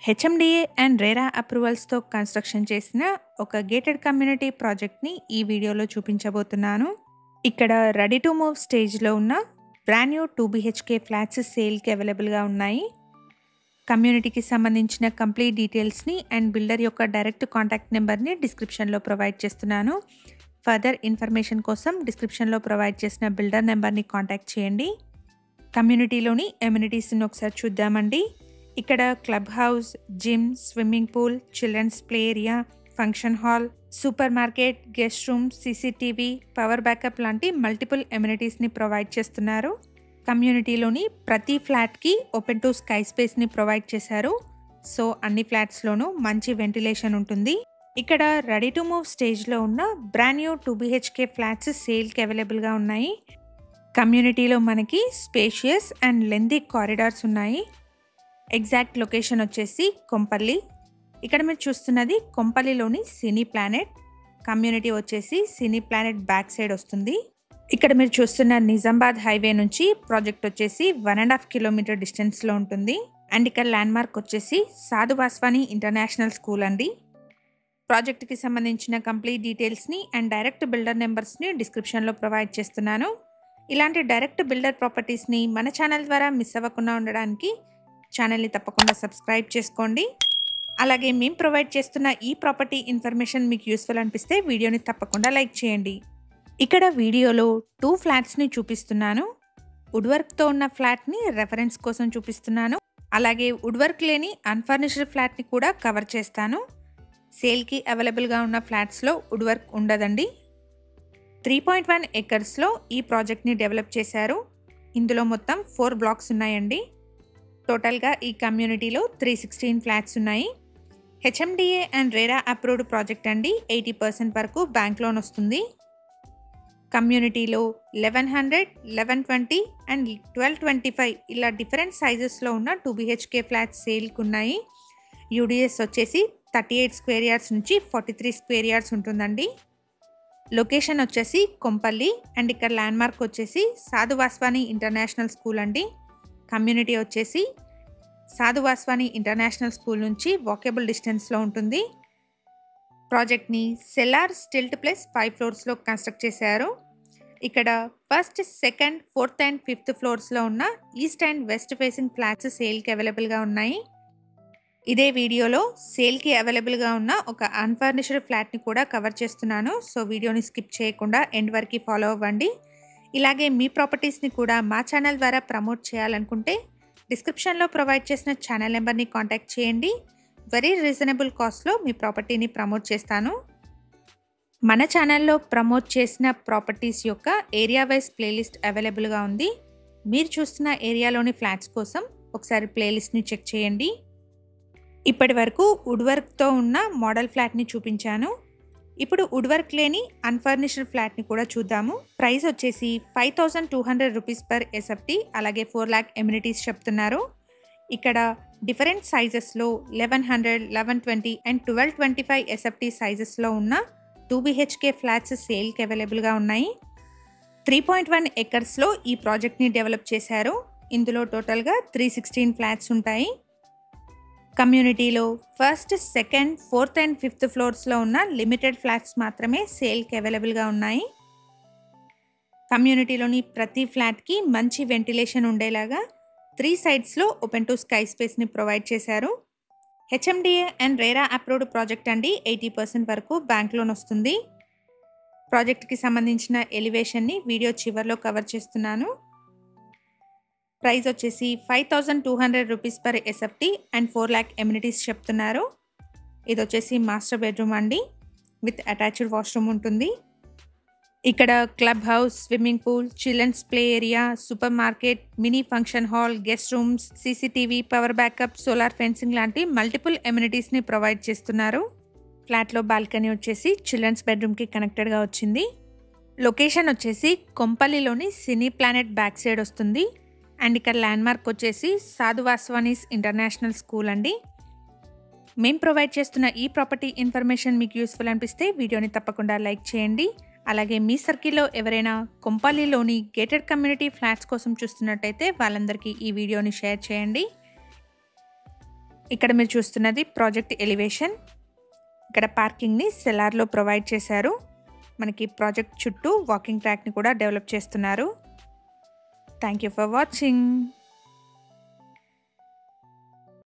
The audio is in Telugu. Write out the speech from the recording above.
హెచ్ఎండిఏ అండ్ రేరా అప్రూవల్స్తో కన్స్ట్రక్షన్ చేసిన ఒక గేటెడ్ కమ్యూనిటీ ప్రాజెక్ట్ని ఈ వీడియోలో చూపించబోతున్నాను. ఇక్కడ రెడీ టు మూవ్ స్టేజ్లో ఉన్న బ్రాండ్ న్యూ 2 BHK ఫ్లాట్స్ సేల్కి అవైలబుల్గా ఉన్నాయి. కమ్యూనిటీకి సంబంధించిన కంప్లీట్ డీటెయిల్స్ని అండ్ బిల్డర్ యొక్క డైరెక్ట్ కాంటాక్ట్ నెంబర్ని డిస్క్రిప్షన్లో ప్రొవైడ్ చేస్తున్నాను. ఫర్దర్ ఇన్ఫర్మేషన్ కోసం డిస్క్రిప్షన్లో ప్రొవైడ్ చేసిన బిల్డర్ నెంబర్ని కాంటాక్ట్ చేయండి. కమ్యూనిటీలోని ఎమ్యూనిటీస్ని ఒకసారి చూద్దామండి. ఇక్కడ club house, gym, swimming pool, children's play area, function hall, super market, guest room, CCTV, power backup లాంటి మల్టిపుల్ ఎమ్యూనిటీస్ని ప్రొవైడ్ చేస్తున్నారు. కమ్యూనిటీలోని ప్రతి ఫ్లాట్కి ఓపెన్ టు స్కై స్పేస్ని ప్రొవైడ్ చేశారు. సో అన్ని ఫ్లాట్స్లోనూ మంచి వెంటిలేషన్ ఉంటుంది. ఇక్కడ రెడీ టు మూవ్ స్టేజ్లో ఉన్న బ్రాండ్ న్యూ 2 BHK ఫ్లాట్స్ సేల్కి అవైలబుల్గా ఉన్నాయి. కమ్యూనిటీలో మనకి స్పేషియస్ అండ్ లెంతీ కారిడార్స్ ఉన్నాయి. ఎగ్జాక్ట్ లొకేషన్ వచ్చేసి కొంపల్లి. ఇక్కడ మీరు చూస్తున్నది కొంపల్లిలోని సినీ ప్లానెట్. కమ్యూనిటీ వచ్చేసి సినీ ప్లానెట్ బ్యాక్ సైడ్ వస్తుంది. ఇక్కడ మీరు చూస్తున్న నిజామాబాద్ హైవే నుంచి ప్రాజెక్ట్ వచ్చేసి 1.5 కిలోమీటర్ డిస్టెన్స్లో ఉంటుంది. అండ్ ఇక్కడ ల్యాండ్ మార్క్ వచ్చేసి సాధు వాస్వాని ఇంటర్నేషనల్ స్కూల్ అండి. ప్రాజెక్ట్కి సంబంధించిన కంప్లీట్ డీటెయిల్స్ని అండ్ డైరెక్ట్ బిల్డర్ నెంబర్స్ని డిస్క్రిప్షన్లో ప్రొవైడ్ చేస్తున్నాను. ఇలాంటి డైరెక్ట్ బిల్డర్ ప్రాపర్టీస్ని మన ఛానల్ ద్వారా మిస్ అవ్వకుండా ఉండడానికి ఛానల్ని తప్పకుండా సబ్స్క్రైబ్ చేసుకోండి. అలాగే మేము ప్రొవైడ్ చేస్తున్న ఈ ప్రాపర్టీ ఇన్ఫర్మేషన్ మీకు యూస్ఫుల్ అనిపిస్తే వీడియోని తప్పకుండా లైక్ చేయండి. ఇక్కడ వీడియోలో 2 ఫ్లాట్స్ని చూపిస్తున్నాను. వుడ్ వర్క్తో ఉన్న ఫ్లాట్ని రెఫరెన్స్ కోసం చూపిస్తున్నాను. అలాగే వుడ్ వర్క్ లేని అన్ఫర్నిష్డ్ ఫ్లాట్ని కూడా కవర్ చేస్తాను. సేల్కి అవైలబుల్గా ఉన్న ఫ్లాట్స్లో వుడ్ వర్క్ ఉండదండి. 3.1 ఎకర్స్లో ఈ ప్రాజెక్ట్ని డెవలప్ చేశారు. ఇందులో మొత్తం 4 బ్లాక్స్ ఉన్నాయండి. టోటల్గా ఈ కమ్యూనిటీలో 316 ఫ్లాట్స్ ఉన్నాయి. HMDA and RERA approved project అండి. 80% వరకు బ్యాంక్ లోన్ వస్తుంది. కమ్యూనిటీలో 1100, 1120 అండ్ 1225 ఇలా డిఫరెంట్ సైజెస్లో ఉన్న 2 BHK ఫ్లాట్స్ సేల్కి ఉన్నాయి. యూడిఎస్ వచ్చేసి 38 స్క్వేర్ యార్డ్స్ నుంచి 43 స్క్వేర్ యార్డ్స్ ఉంటుందండి. లొకేషన్ వచ్చేసి కొంపల్లి. అండ్ ఇక్కడ ల్యాండ్ మార్క్ వచ్చేసి సాధు వాస్వాని ఇంటర్నేషనల్ స్కూల్ అండి. కమ్యూనిటీ వచ్చేసి సాధు వాస్వాని ఇంటర్నేషనల్ స్కూల్ నుంచి వాకేబుల్ డిస్టెన్స్లో ఉంటుంది. ప్రాజెక్ట్ని సెల్లార్, స్టిల్ట్ ప్లస్ 5 ఫ్లోర్స్లో కన్స్ట్రక్ట్ చేశారు. ఇక్కడ first, second, fourth and 5th ఫ్లోర్స్లో ఉన్న east and west facing flats సేల్కి అవైలబుల్గా ఉన్నాయి. ఇదే వీడియోలో సేల్కి అవైలబుల్గా ఉన్న ఒక అన్ఫర్నిష్డ్ ఫ్లాట్ని కూడా కవర్ చేస్తున్నాను. సో వీడియోని స్కిప్ చేయకుండా ఎండ్ వరకు ఫాలో అవ్వండి. ఇలాగే మీ ప్రాపర్టీస్ని కూడా మా ఛానల్ ద్వారా ప్రమోట్ చేయాలనుకుంటే డిస్క్రిప్షన్లో ప్రొవైడ్ చేసిన ఛానల్ నెంబర్ని కాంటాక్ట్ చేయండి. వెరీ రీజనబుల్ కాస్ట్లో మీ ప్రాపర్టీని ప్రమోట్ చేస్తాను. మన ఛానల్లో ప్రమోట్ చేసిన ప్రాపర్టీస్ యొక్క ఏరియా వైజ్ ప్లేలిస్ట్ అవైలబుల్గా ఉంది. మీరు చూస్తున్న ఏరియాలోని ఫ్లాట్స్ కోసం ఒకసారి ప్లేలిస్ట్ని చెక్ చేయండి. ఇప్పటి వరకు వుడ్ వర్క్తో ఉన్న మోడల్ ఫ్లాట్ని చూపించాను. ఇప్పుడు వుడ్ వర్క్ లేని అన్ఫర్నిష్డ్ ఫ్లాట్ని కూడా చూద్దాము. ప్రైస్ వచ్చేసి 5200 రూపీస్ పర్ ఎస్ఎఫ్టీ. అలాగే 4 lakh ఎమ్యూనిటీస్ చెప్తున్నారు. ఇక్కడ డిఫరెంట్ సైజెస్లో 1100, 1120 అండ్ 1225 ఎస్ఎఫ్టీ సైజెస్లో ఉన్న 2 BHK ఫ్లాట్స్ సేల్కి అవైలబుల్గా ఉన్నాయి. 3.1 ఎకర్స్లో ఈ ప్రాజెక్ట్ని డెవలప్ చేశారు. ఇందులో టోటల్గా 316 ఫ్లాట్స్ ఉంటాయి. కమ్యూనిటీలో first, second, fourth and 5th ఫ్లోర్స్లో ఉన్న లిమిటెడ్ ఫ్లాట్స్ మాత్రమే సేల్కి అవైలబుల్గా ఉన్నాయి. కమ్యూనిటీలోని ప్రతి ఫ్లాట్కి మంచి వెంటిలేషన్ ఉండేలాగా 3 సైడ్స్లో ఓపెన్ టు స్కై స్పేస్ని ప్రొవైడ్ చేశారు. HMDA and RERA approved project అండి. 80% వరకు బ్యాంక్ లోన్ వస్తుంది. ప్రాజెక్ట్కి సంబంధించిన ఎలివేషన్ని వీడియో చివర్లో కవర్ చేస్తున్నాను. ప్రైస్ వచ్చేసి 5200 rupees per SFT and 4 lakh amenities చెప్తున్నారు. ఇది వచ్చేసి మాస్టర్ బెడ్రూమ్ అండి. విత్ అటాచ్డ్ వాష్రూమ్ ఉంటుంది. ఇక్కడ club house, swimming pool, children's play area, super market, mini function hall, guest rooms, CCTV, power backup, solar fencing లాంటి మల్టిపుల్ ఎమ్యూనిటీస్ని ప్రొవైడ్ చేస్తున్నారు. ఫ్లాట్లో బాల్కనీ వచ్చేసి చిల్డ్రన్స్ బెడ్రూమ్కి కనెక్టెడ్గా వచ్చింది. లొకేషన్ వచ్చేసి కొంపల్లిలోని సినీ ప్లానెట్ బ్యాక్ సైడ్ వస్తుంది. అండ్ ఇక్కడ ల్యాండ్ మార్క్ వచ్చేసి సాధు వాస్వానీస్ ఇంటర్నేషనల్ స్కూల్ అండి. మేము ప్రొవైడ్ చేస్తున్న ఈ ప్రాపర్టీ ఇన్ఫర్మేషన్ మీకు యూస్ఫుల్ అనిపిస్తే వీడియోని తప్పకుండా లైక్ చేయండి. అలాగే మీ సర్కిల్లో ఎవరైనా కొంపల్లిలోని గేటెడ్ కమ్యూనిటీ ఫ్లాట్స్ కోసం చూస్తున్నట్టయితే వాళ్ళందరికీ ఈ వీడియోని షేర్ చేయండి. ఇక్కడ మీరు చూస్తున్నది ప్రాజెక్ట్ ఎలివేషన్. ఇక్కడ పార్కింగ్ని సెలార్లో ప్రొవైడ్ చేశారు. మనకి ప్రాజెక్ట్ చుట్టూ వాకింగ్ ట్రాక్ని కూడా డెవలప్ చేస్తున్నారు. Thank you for watching.